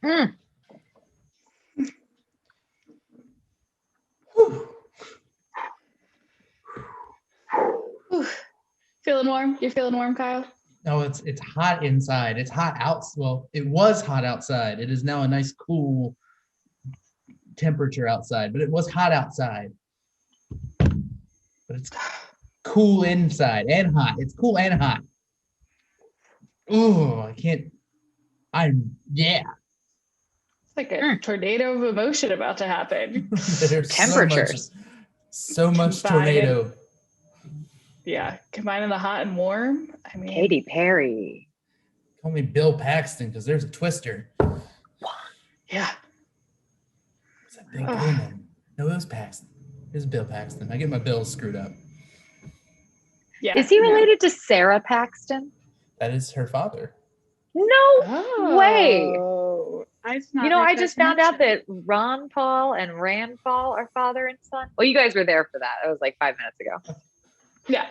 Mm. Whew. Feeling warm? You're feeling warm, Kyle? No, it's hot inside. It's hot out. Well, it was hot outside. It is now a nice cool temperature outside, but it was hot outside. But it's cool inside and hot. It's cool and hot. Oh, I can't. Yeah. It's like a tornado of emotion about to happen. There's Temperatures. so much Combined. tornado. Yeah, combining the hot and warm. I mean, Katy Perry. Call me Bill Paxton because there's a twister. Yeah. What's that big Bill name? No, it was Paxton. It was Bill Paxton. I get my bills screwed up. Yeah. Is he related to Sarah Paxton? That is her father. No way. I just found out that Ron Paul and Rand Paul are father and son. Well, you guys were there for that. It was like 5 minutes ago. Yeah.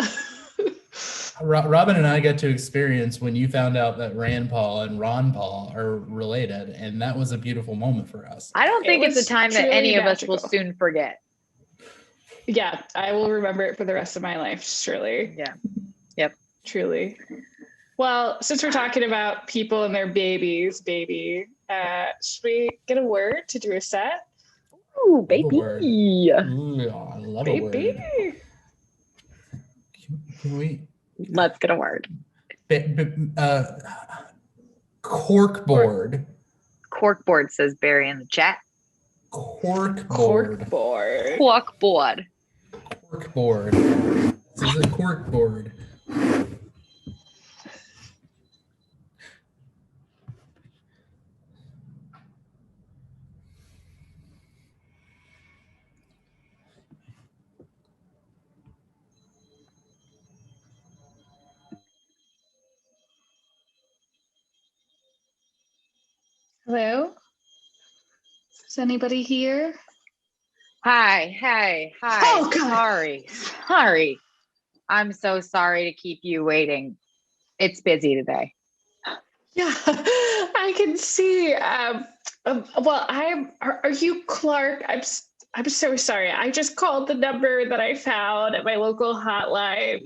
Robin and I got to experience when you found out that Rand Paul and Ron Paul are related, and that was a beautiful moment for us. I don't think it's a time that any of us will soon forget. Yeah, I will remember it for the rest of my life, surely. Yeah. Yep. Truly. Well, since we're talking about people and their babies, Baybeeee, should we get a word to do a set? Ooh, Baybeeee. Ooh, I love a word. Baybeeee. Can we? Let's get a word. Corkboard. Corkboard, says Barry in the chat. Corkboard. Corkboard. Corkboard. Corkboard. This is a corkboard. Hello? Is anybody here? Hi. Oh, God. Sorry. I'm so sorry to keep you waiting. It's busy today. Yeah, I can see. Are you Clark? I'm so sorry. I just called the number that I found at my local hotline.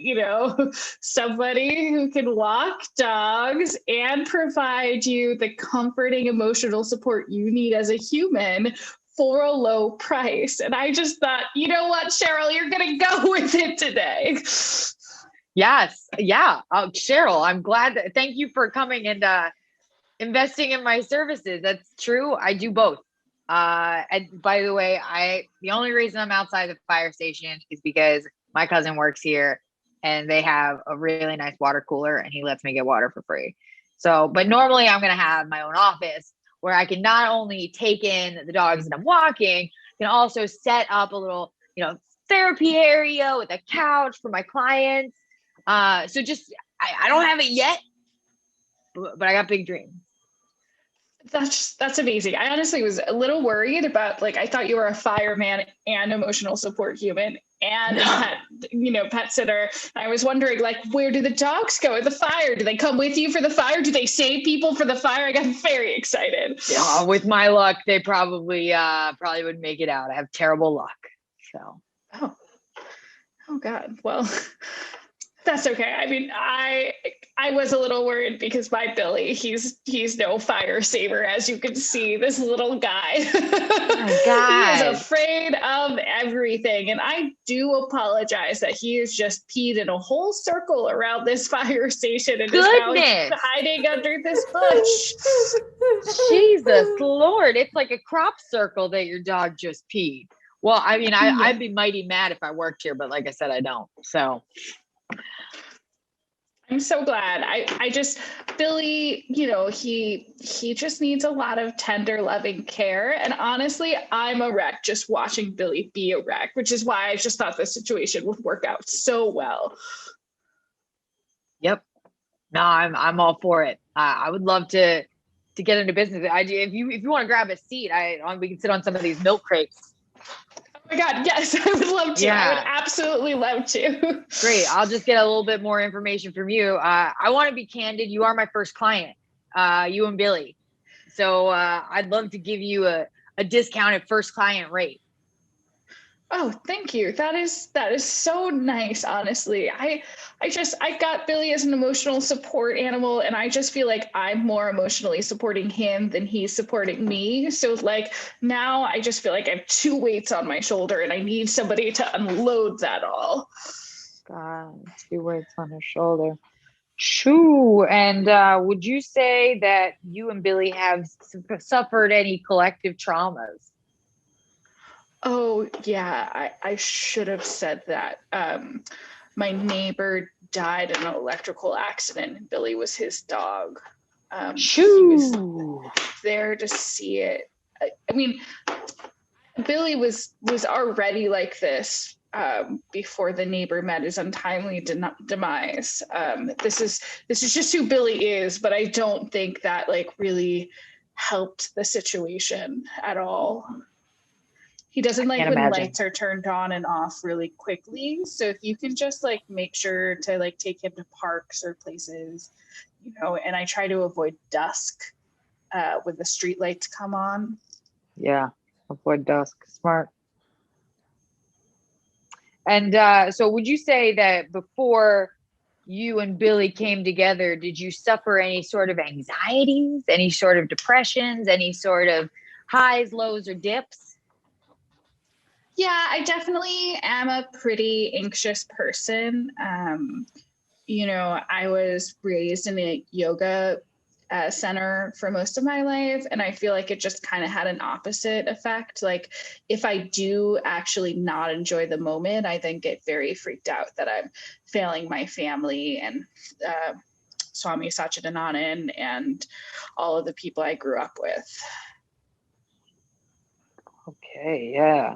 Somebody who can walk dogs and provide you the comforting emotional support you need as a human for a low price. And I just thought, you know what, Cheryl, you're going to go with it today. Yes. Yeah. Cheryl, I'm glad thank you for coming and investing in my services. That's true. I do both. And by the way, the only reason I'm outside the fire station is because my cousin works here and they have a really nice water cooler and he lets me get water for free. So, but normally I'm going to have my own office where I can not only take in the dogs that I'm walking, can also set up a little, therapy area with a couch for my clients. So just, I don't have it yet, but I got big dreams. That's amazing. I honestly was a little worried about, I thought you were a fireman and emotional support human and pet sitter. I was wondering, where do the dogs go at the fire? Do they come with you for the fire? Do they save people for the fire? I got very excited. Yeah, with my luck, they probably would make it out. I have terrible luck. So. Oh God. Well, that's okay. I mean, I was a little worried because my Billy, he's no fire saver, as you can see. This little guy, oh my God. He is afraid of everything, and I do apologize that he has just peed in a whole circle around this fire station and is now hiding under this bush. Jesus Lord, it's like a crop circle that your dog just peed. Well, I mean, I'd be mighty mad if I worked here, but like I said, I don't. So. I'm so glad. I just, Billy, he just needs a lot of tender, loving care. And honestly, I'm a wreck just watching Billy be a wreck, which is why I just thought this situation would work out so well. Yep. No, I'm all for it. I would love to get into business. If you want to grab a seat, we can sit on some of these milk crates. Oh my God, yes, I would love to. Yeah. I would absolutely love to. Great. I'll just get a little bit more information from you. I want to be candid. You are my first client, you and Billy. So I'd love to give you a discounted first client rate. Oh, thank you. That is so nice, honestly. I got Billy as an emotional support animal, and I just feel like I'm more emotionally supporting him than he's supporting me. So like now I just feel like I have two weights on my shoulder and I need somebody to unload that all. God, 2 weights on her shoulder. Shoo. And would you say that you and Billy have suffered any collective traumas? Oh, yeah, I should have said that. My neighbor died in an electrical accident, and Billy was his dog. He was Shoo. there to see it. I mean, Billy was already like this before the neighbor met his untimely demise. This is just who Billy is, but I don't think that like really helped the situation at all. He doesn't like when imagine. lights are turned on and off really quickly. So if you can just like make sure to like take him to parks or places, and I try to avoid dusk when the street lights come on. Yeah, avoid dusk. Smart. And so would you say that before you and Billy came together, did you suffer any sort of anxieties, any sort of depressions, any sort of highs, lows, or dips? Yeah, I definitely am a pretty anxious person. I was raised in a yoga center for most of my life, and I feel like it just kind of had an opposite effect. Like, if I do actually not enjoy the moment, I then get very freaked out that I'm failing my family and Swami Satchidananand and all of the people I grew up with. Okay, yeah.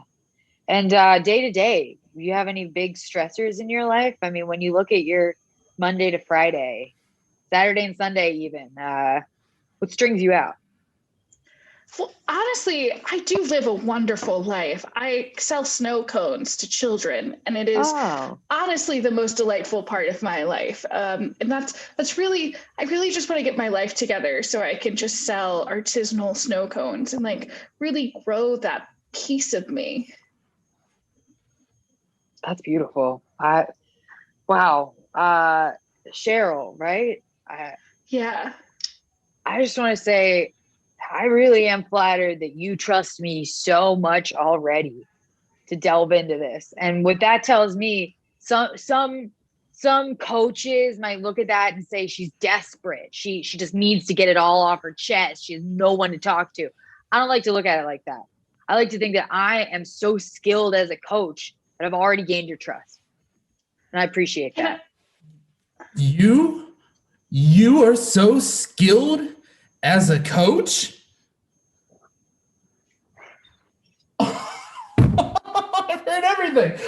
And day to day, do you have any big stressors in your life? I mean, when you look at your Monday to Friday, Saturday and Sunday even, what strings you out? Well, honestly, I do live a wonderful life. I sell snow cones to children, and it is honestly the most delightful part of my life. And that's really, I really just want to get my life together so I can just sell artisanal snow cones and like really grow that piece of me. That's beautiful. Wow. Cheryl, right? Yeah. I just want to say, I really am flattered that you trust me so much already to delve into this. And what that tells me, some coaches might look at that and say she's desperate. She just needs to get it all off her chest. She has no one to talk to. I don't like to look at it like that. I like to think that I am so skilled as a coach that I've already gained your trust. And I appreciate that. You are so skilled as a coach?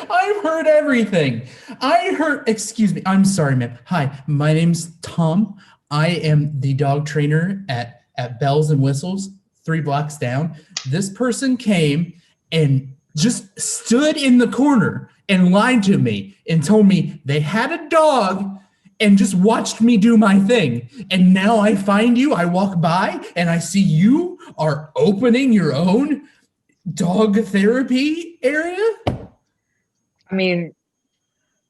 I've heard everything. Excuse me. I'm sorry, ma'am. Hi, my name's Tom. I am the dog trainer at Bells and Whistles, 3 blocks down. This person came and just stood in the corner and lied to me and told me they had a dog and just watched me do my thing. And now I find you, I walk by and I see you are opening your own dog therapy area? I mean,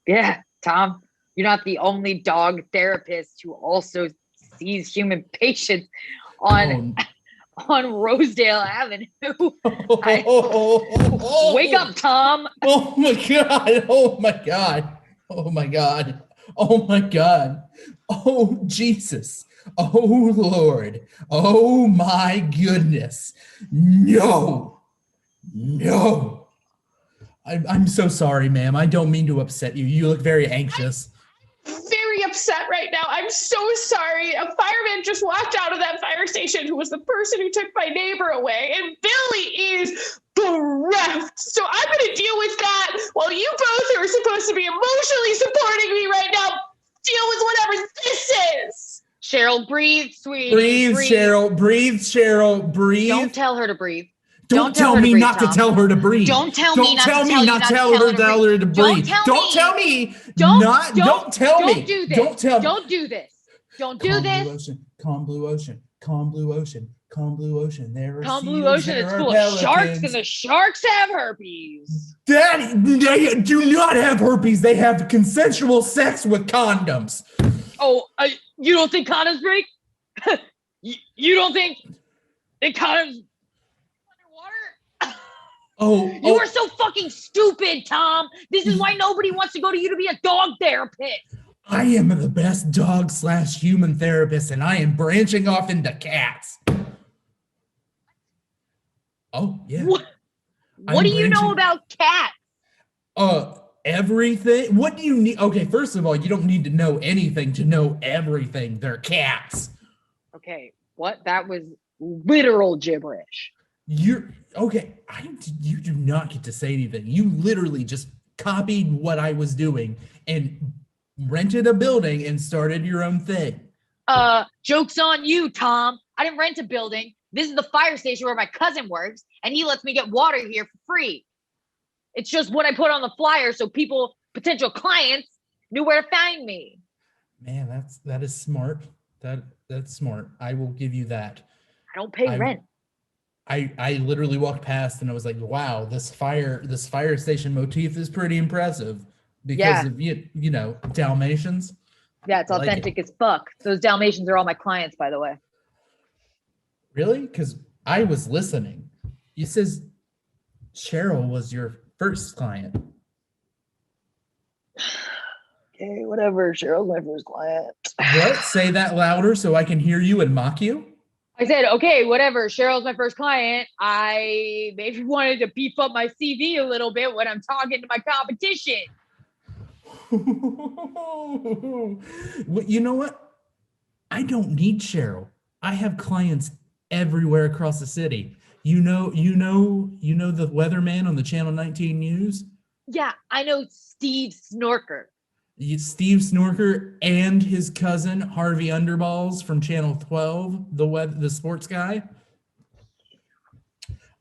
yeah, Tom, you're not the only dog therapist who also sees human patients on Rosedale Avenue. Wake up, Tom. Oh my God. Oh my God. Oh my God. Oh my God. Oh Jesus. Oh Lord. Oh my goodness. No. I'm so sorry, ma'am. I don't mean to upset you. You look very anxious. Very upset right now. I'm so sorry. A fireman just walked out of that fire station who was the person who took my neighbor away, and Billy is bereft. So I'm going to deal with that while you both are supposed to be emotionally supporting me right now. Deal with whatever this is. Cheryl, breathe, sweetie. Breathe, Cheryl. Breathe, Cheryl. Breathe. Don't tell her to breathe. Don't tell me not to tell her to breathe. Don't tell me not to tell her to breathe. Don't tell me. Don't tell me. Don't do this. Don't do this. Don't do this. Calm blue ocean. Calm blue ocean. Calm blue ocean. Calm blue ocean. There are Calm blue seals, ocean there is are full of sharks, pelicans. and the sharks have herpes. Daddy, they do not have herpes. They have consensual sex with condoms. Oh, you don't think condoms break? You don't think they condoms underwater? You are so fucking stupid, Tom. This is why nobody wants to go to you to be a dog therapist. I am the best dog/human therapist, and I am branching off into cats. Oh, yeah. What do you know about cats? Everything. What do you need? Okay, first of all, you don't need to know anything to know everything. They're cats. Okay, what? That was literal gibberish. You're okay. You do not get to say anything. You literally just copied what I was doing and rented a building and started your own thing. Joke's on you, Tom. I didn't rent a building. This is the fire station where my cousin works, and he lets me get water here for free. It's just what I put on the flyer so people, potential clients, knew where to find me. Man, that is smart. That's smart. I will give you that. I don't pay rent. I literally walked past and I was like, wow, this fire station motif is pretty impressive because of you know, Dalmatians. Yeah, it's authentic as fuck. Those Dalmatians are all my clients, by the way. Really? Because I was listening. You says Cheryl was your first client. Okay, whatever. Cheryl's my first client. What? Say that louder so I can hear you and mock you? I said, okay, whatever. Cheryl's my first client. I maybe wanted to beef up my CV a little bit when I'm talking to my competition. Well, you know what? I don't need Cheryl. I have clients everywhere across the city. You know the weatherman on the Channel 19 News? Yeah, I know Steve Snorker. Steve Snorker and his cousin Harvey Underballs from Channel 12, the sports guy.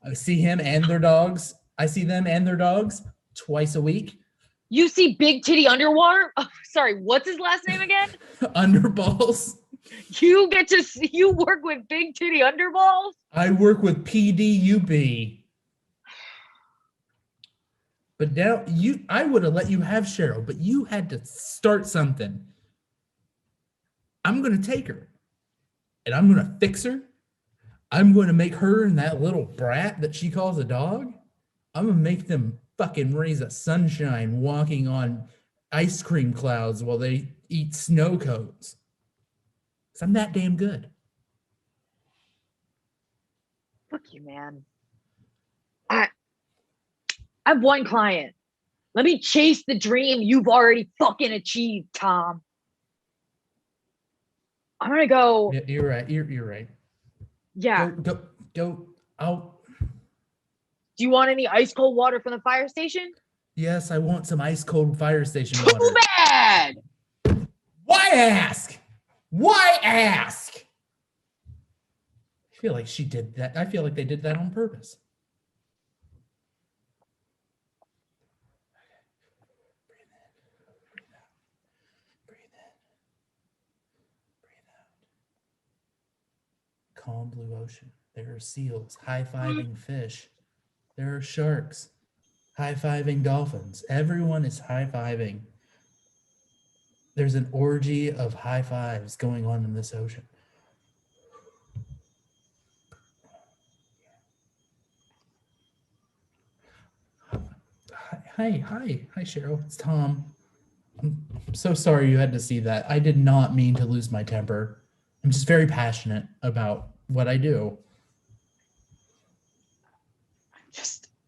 I see him and their dogs. I see them and their dogs twice a week. You see Big Titty Underwater? Oh, sorry, what's his last name again? Underballs. You work with Big Titty Underballs? I work with PDUB. But now I would have let you have Cheryl, but you had to start something. I'm going to take her and I'm going to fix her. I'm going to make her and that little brat that she calls a dog. I'm going to make them fucking raise a sunshine walking on ice cream clouds while they eat snow cones. 'Cause I'm that damn good. Fuck you, man. I have one client. Let me chase the dream you've already fucking achieved, Tom. I'm gonna go. Yeah, you're right. You're right. Yeah. Go. I'll. Do you want any ice cold water from the fire station? Yes, I want some ice cold fire station Too water. bad. Why ask? Why ask? I feel like she did that. I feel like they did that on purpose. Breathe in. Breathe out. Calm blue ocean. There are seals high-fiving fish. There are sharks high-fiving dolphins. Everyone is high-fiving. There's an orgy of high fives going on in this ocean. Hi, Cheryl. It's Tom. I'm so sorry you had to see that. I did not mean to lose my temper. I'm just very passionate about what I do.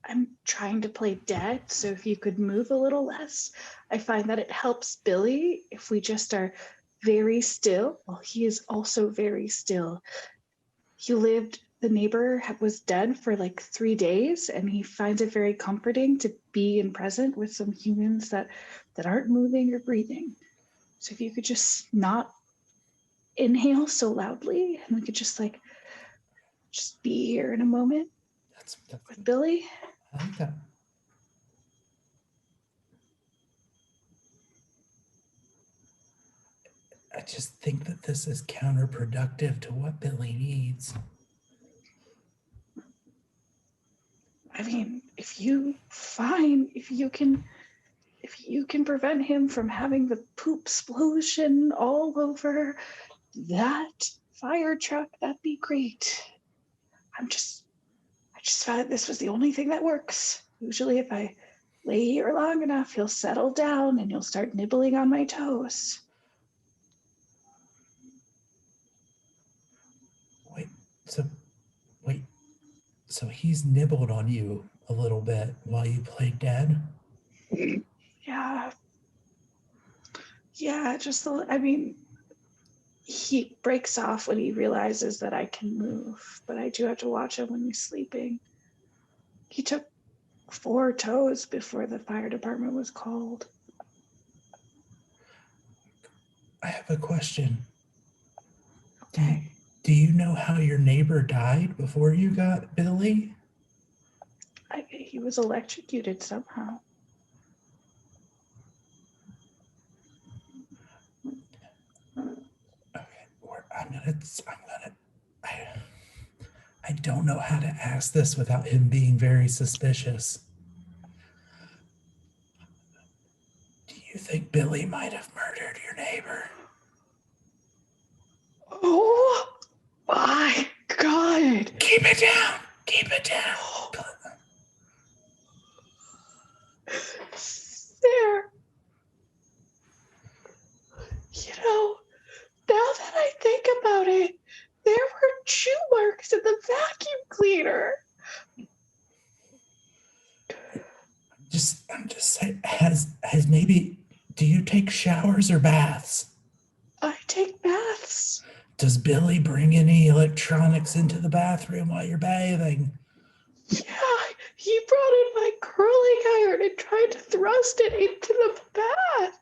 I'm trying to play dead, so if you could move a little less. I find that it helps Billy if we just are very still. Well, he is also very still. The neighbor was dead for like 3 days, and he finds it very comforting to be in present with some humans that aren't moving or breathing. So if you could just not inhale so loudly, and we could just be here in a moment with Billy. I like that. I just think that this is counterproductive to what Billy needs. I mean, if you can prevent him from having the poop explosion all over that fire truck, that'd be great. I just found this was the only thing that works. Usually if I lay here long enough, he'll settle down and he'll start nibbling on my toes. Wait, so he's nibbled on you a little bit while you played dead? Yeah. Yeah, I mean, he breaks off when he realizes that I can move, but I do have to watch him when he's sleeping. He took 4 toes before the fire department was called. I have a question. Okay. Do you know how your neighbor died before you got Billy? He was electrocuted somehow. I don't know how to ask this without him being very suspicious. Do you think Billy might have murdered your neighbor? Oh my God. Keep it down. Keep it down. There. Now that I think about it, there were chew marks in the vacuum cleaner. I'm just saying, do you take showers or baths? I take baths. Does Billy bring any electronics into the bathroom while you're bathing? Yeah, he brought in my curling iron and tried to thrust it into the bath.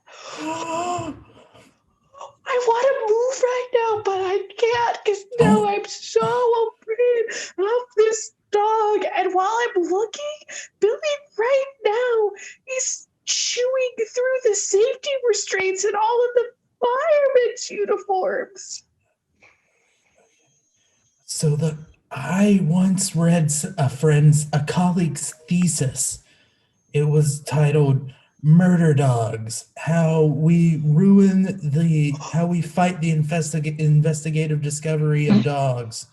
I want to move right now, but I can't because now I'm so afraid of this dog. And while I'm looking, Billy right now is chewing through the safety restraints in all of the firemen's uniforms. So I once read a colleague's thesis. It was titled "Murder Dogs: How We Fight the Investigative Discovery of Dogs."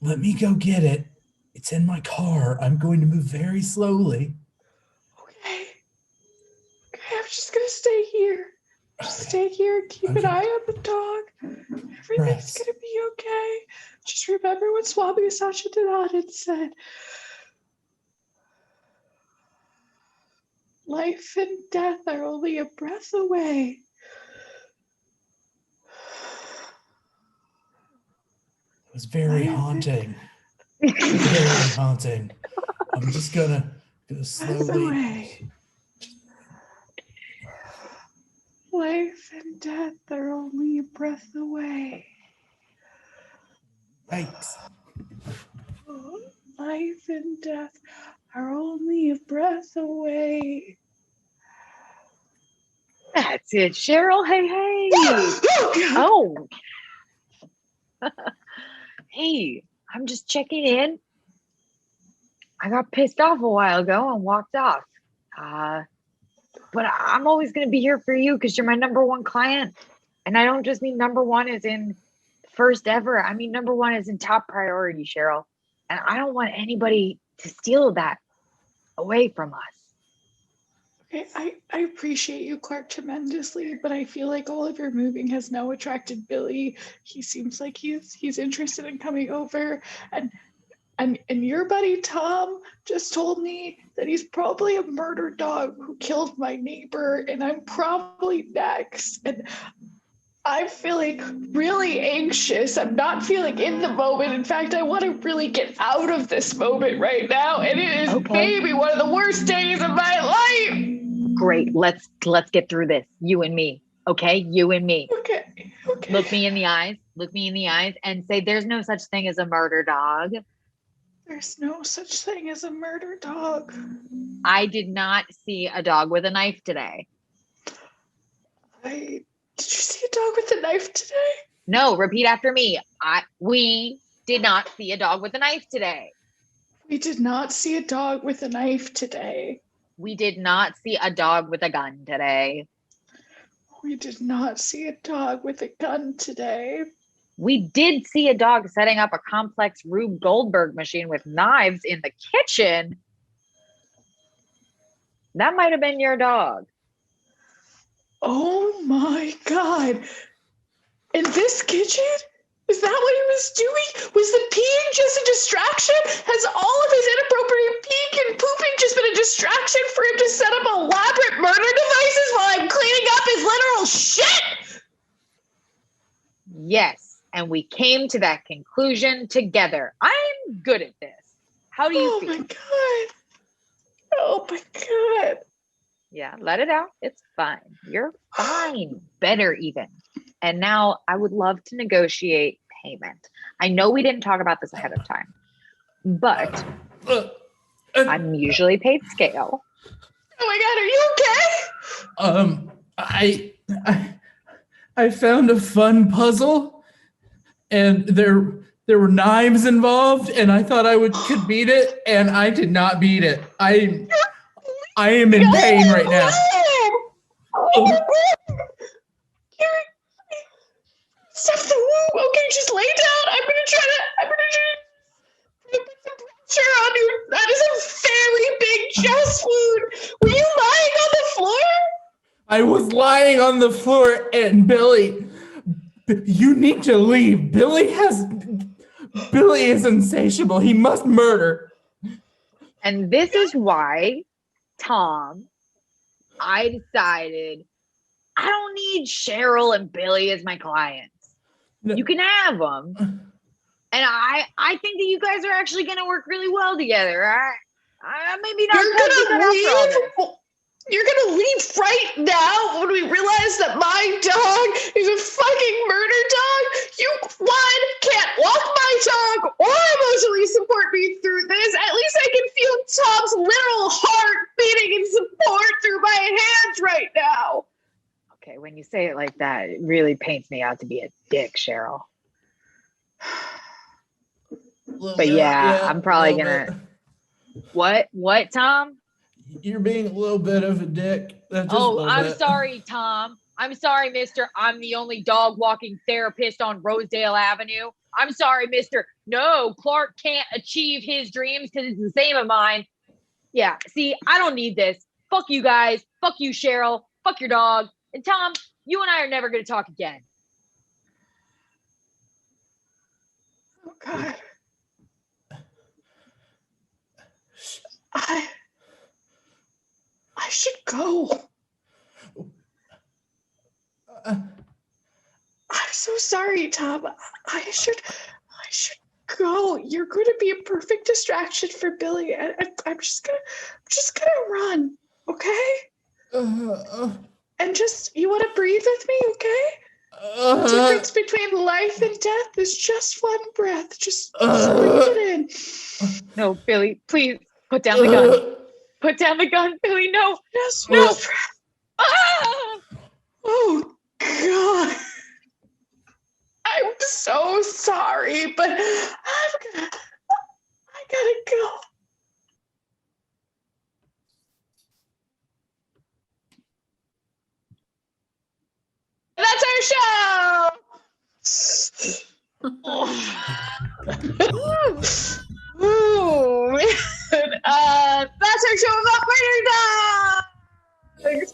Let me go get it. It's in my car. I'm going to move very slowly. Okay, I'm just gonna stay here. Stay here and keep an eye on the dog. Everything's gonna be okay. Just remember what Swami Sachithananda said. Life and death are only a breath away. It was very haunting. Very haunting. I'm just gonna go slowly. Life and death are only a breath away. Thanks. Life and death are only a breath away. That's it, Cheryl. Hey. Oh. Hey, I'm just checking in. I got pissed off a while ago and walked off. But I'm always going to be here for you because you're my number one client. And I don't just mean number one as in first ever. I mean, number one is in top priority, Cheryl. And I don't want anybody to steal that away from us. Okay, I appreciate you, Clark, tremendously, but I feel like all of your moving has now attracted Billy. He seems like he's interested in coming over, and your buddy Tom just told me that he's probably a murder dog who killed my neighbor, and I'm probably next. And I'm feeling really anxious. I'm not feeling in the moment. In fact, I want to really get out of this moment right now. And it is maybe one of the worst days of my life. Great. Let's get through this. You and me. Okay? You and me. Okay. Look me in the eyes. Look me in the eyes and say there's no such thing as a murder dog. There's no such thing as a murder dog. I did not see a dog with a knife today. Did you see a dog with a knife today? No, repeat after me. We did not see a dog with a knife today. We did not see a dog with a knife today. We did not see a dog with a gun today. We did not see a dog with a gun today. We did see a dog setting up a complex Rube Goldberg machine with knives in the kitchen. That might have been your dog. Oh my God. In this kitchen? Is that what he was doing? Was the peeing just a distraction? Has all of his inappropriate peeing and pooping just been a distraction for him to set up elaborate murder devices while I'm cleaning up his literal shit? Yes, and we came to that conclusion together. I'm good at this. How do you feel? Oh my God. Oh my God. Yeah, let it out. It's fine. You're fine. Better even. And now I would love to negotiate payment. I know we didn't talk about this ahead of time, but I'm usually paid scale. Oh my God, are you okay? I found a fun puzzle, and there were knives involved, and I thought could beat it, and I did not beat it. I am in pain right now. Stuff the woo. Okay, just lay down. I'm gonna try to put some pressure on you. That is a fairly big chest wound. Were you lying on the floor? I was lying on the floor, and Billy, you need to leave. Billy is insatiable. He must murder. And this is why, Tom, I decided I don't need Cheryl and Billy as my clients. No. You can have them. And I think that you guys are actually going to work really well together. I maybe not. You're gonna leave right now when we realize that my dog is a fucking murder dog? You, one, can't walk my dog or emotionally support me through this. At least I can feel Tom's literal heart beating in support through my hands right now. Okay, when you say it like that, it really paints me out to be a dick, Cheryl. But yeah, I'm probably gonna. What, Tom? You're being a little bit of a dick. I'm sorry, Tom. I'm sorry, mister. I'm the only dog walking therapist on Rosedale Avenue. I'm sorry, mister. No, Clark can't achieve his dreams because it's the same of mine. Yeah, see, I don't need this. Fuck you guys. Fuck you, Cheryl. Fuck your dog. And Tom, you and I are never going to talk again. Oh, God. I should go. I'm so sorry, Tom. I should go. You're going to be a perfect distraction for Billy. I'm just gonna run, okay? And just, you want to breathe with me, okay? The difference between life and death is just one breath. Just breathe it in. No, Billy, please put down the gun. Put down the gun, Billy. No. Just no. Ah! Oh, God. I'm so sorry, but I gotta go. That's our show. Ooh, man. That's our show about murder dogs.